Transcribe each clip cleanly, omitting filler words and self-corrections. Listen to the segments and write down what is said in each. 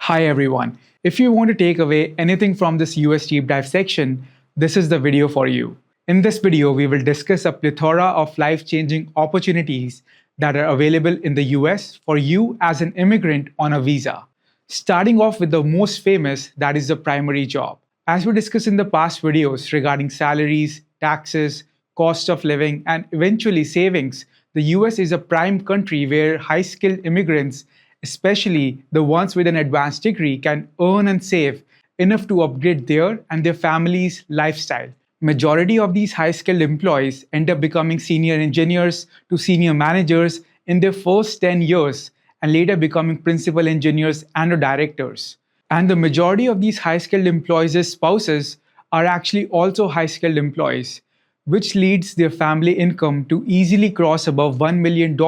Hi everyone. If you want to take away anything from this US deep dive section, this is the video for you. In this video, we will discuss a plethora of life-changing opportunities that are available in the US for you as an immigrant on a visa. Starting off with the most famous, that is the primary job. As we discussed in the past videos regarding salaries, taxes, cost of living, and eventually savings, the US is a prime country where high-skilled immigrants, especially the ones with an advanced degree, can earn and save enough to upgrade their and their family's lifestyle. Majority of these high-skilled employees end up becoming senior engineers to senior managers in their first 10 years and later becoming principal engineers and directors. And the majority of these high-skilled employees' spouses are actually also high-skilled employees, which leads their family income to easily cross above $1 million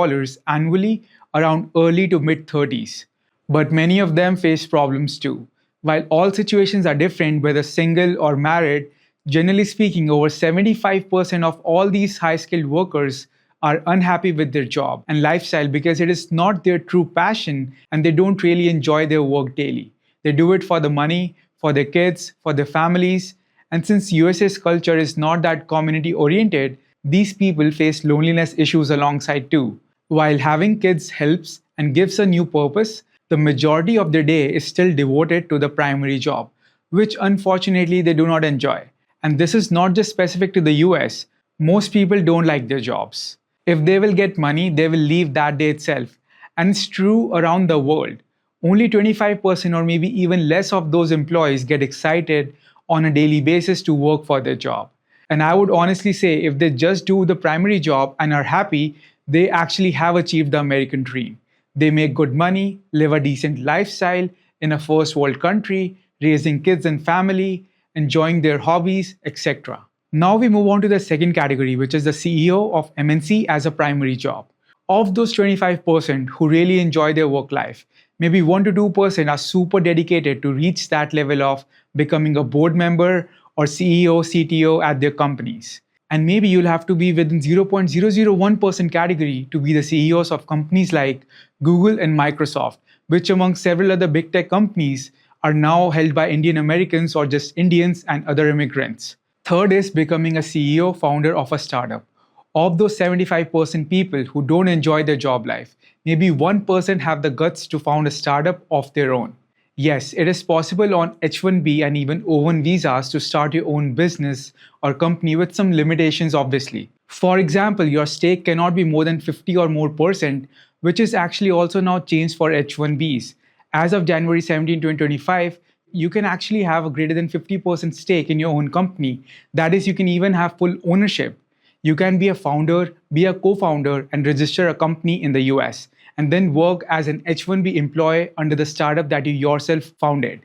annually around early to mid-30s. But many of them face problems too. While all situations are different, whether single or married, generally speaking, over 75% of all these high-skilled workers are unhappy with their job and lifestyle because it is not their true passion and they don't really enjoy their work daily. They do it for the money, for their kids, for their families. And since USA's culture is not that community oriented, these people face loneliness issues alongside too. While having kids helps and gives a new purpose, the majority of their day is still devoted to the primary job, which unfortunately they do not enjoy. And this is not just specific to the US. Most people don't like their jobs. If they will get money, they will leave that day itself. And it's true around the world. Only 25% or maybe even less of those employees get excited on a daily basis to work for their job. And I would honestly say if they just do the primary job and are happy, they actually have achieved the American dream. They make good money, live a decent lifestyle in a first world country, raising kids and family, enjoying their hobbies, etc. Now we move on to the second category, which is the CEO of MNC as a primary job. Of those 25% who really enjoy their work life, maybe 1 to 2% are super dedicated to reach that level of becoming a board member or CEO, CTO at their companies. And maybe you'll have to be within 0.001% category to be the CEOs of companies like Google and Microsoft, which among several other big tech companies are now held by Indian Americans or just Indians and other immigrants. Third is becoming a CEO, founder of a startup. Of those 75% people who don't enjoy their job life, maybe 1% have the guts to found a startup of their own. Yes, it is possible on H-1B and even O-1 visas to start your own business or company with some limitations, obviously. For example, your stake cannot be more than 50 or more percent, which is actually also now changed for H-1Bs. As of January 17, 2025, you can actually have a greater than 50% stake in your own company. That is, you can even have full ownership. You can be a founder, be a co-founder, and register a company in the US, and then work as an H-1B employee under the startup that you yourself founded.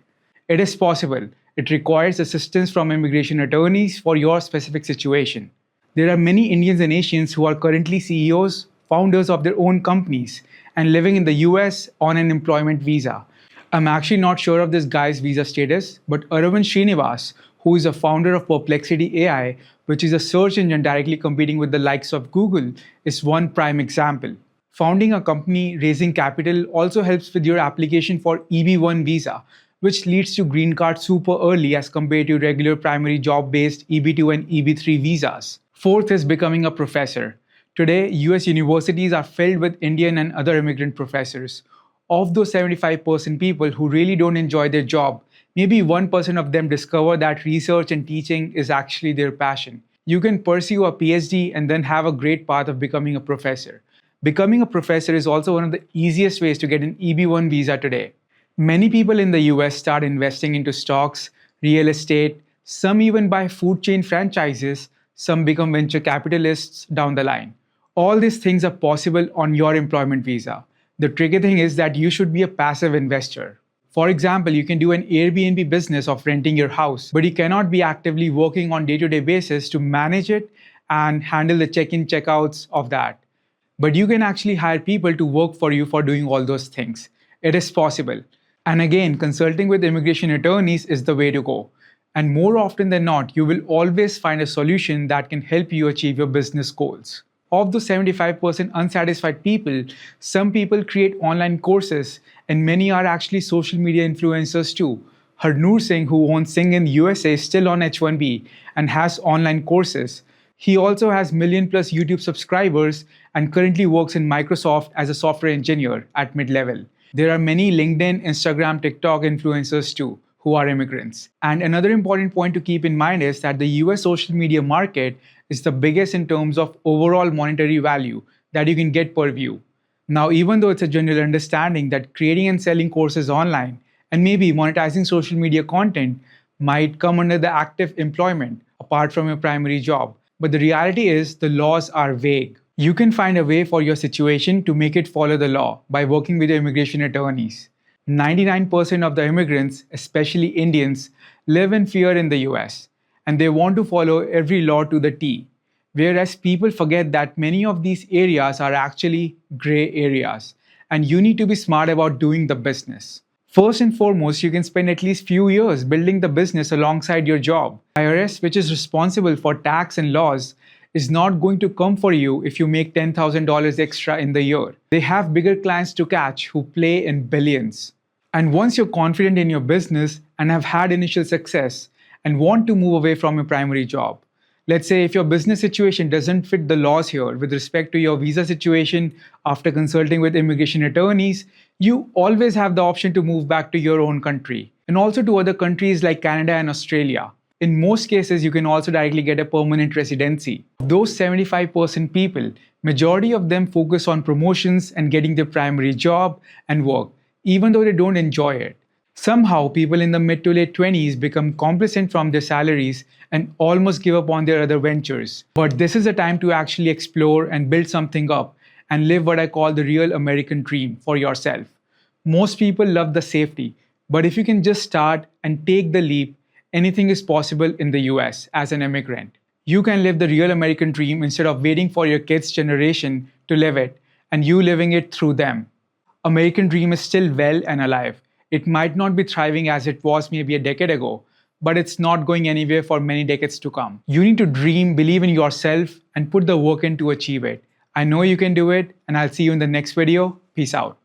It is possible. It requires assistance from immigration attorneys for your specific situation. There are many Indians and Asians who are currently CEOs, founders of their own companies, and living in the US on an employment visa. I'm actually not sure of this guy's visa status, but Aravind Srinivas, who is a founder of Perplexity AI, which is a search engine directly competing with the likes of Google, is one prime example. Founding a company, raising capital also helps with your application for EB-1 visa, which leads to green card super early as compared to regular primary job-based EB-2 and EB-3 visas. Fourth is becoming a professor. Today, US universities are filled with Indian and other immigrant professors. Of those 75% people who really don't enjoy their job, maybe 1% of them discover that research and teaching is actually their passion. You can pursue a PhD and then have a great path of becoming a professor. Becoming a professor is also one of the easiest ways to get an EB-1 visa today. Many people in the US start investing into stocks, real estate, some even buy food chain franchises, some become venture capitalists down the line. All these things are possible on your employment visa. The tricky thing is that you should be a passive investor. For example, you can do an Airbnb business of renting your house, but you cannot be actively working on day-to-day basis to manage it and handle the check-in, check-outs of that. But you can actually hire people to work for you for doing all those things. It is possible. And again, consulting with immigration attorneys is the way to go. And more often than not, you will always find a solution that can help you achieve your business goals. Of those 75% unsatisfied people, some people create online courses and many are actually social media influencers too. Harnoor Singh, who owns Singh in USA, is still on H1B and has online courses. He also has million plus YouTube subscribers and currently works in Microsoft as a software engineer at mid level. There are many LinkedIn, Instagram, TikTok influencers too who are immigrants. And another important point to keep in mind is that the US social media market is the biggest in terms of overall monetary value that you can get per view. Now, even though it's a general understanding that creating and selling courses online and maybe monetizing social media content might come under the active employment apart from your primary job, but the reality is the laws are vague. You can find a way for your situation to make it follow the law by working with your immigration attorneys. 99% of the immigrants, especially Indians, live in fear in the US, and they want to follow every law to the T. Whereas people forget that many of these areas are actually gray areas, and you need to be smart about doing the business. First and foremost, you can spend at least few years building the business alongside your job. IRS, which is responsible for tax and laws, is not going to come for you if you make $10,000 extra in the year. They have bigger clients to catch who play in billions. And once you're confident in your business and have had initial success and want to move away from your primary job, let's say if your business situation doesn't fit the laws here with respect to your visa situation after consulting with immigration attorneys, you always have the option to move back to your own country and also to other countries like Canada and Australia. In most cases, you can also directly get a permanent residency. Those 75% people, majority of them focus on promotions and getting their primary job and work, even though they don't enjoy it. Somehow, people in the mid to late 20s become complacent from their salaries and almost give up on their other ventures. But this is a time to actually explore and build something up and live what I call the real American dream for yourself. Most people love the safety, but if you can just start and take the leap, anything is possible in the US as an immigrant. You can live the real American dream instead of waiting for your kids' generation to live it and you living it through them. American dream is still well and alive. It might not be thriving as it was maybe a decade ago, but it's not going anywhere for many decades to come. You need to dream, believe in yourself, and put the work in to achieve it. I know you can do it, and I'll see you in the next video. Peace out.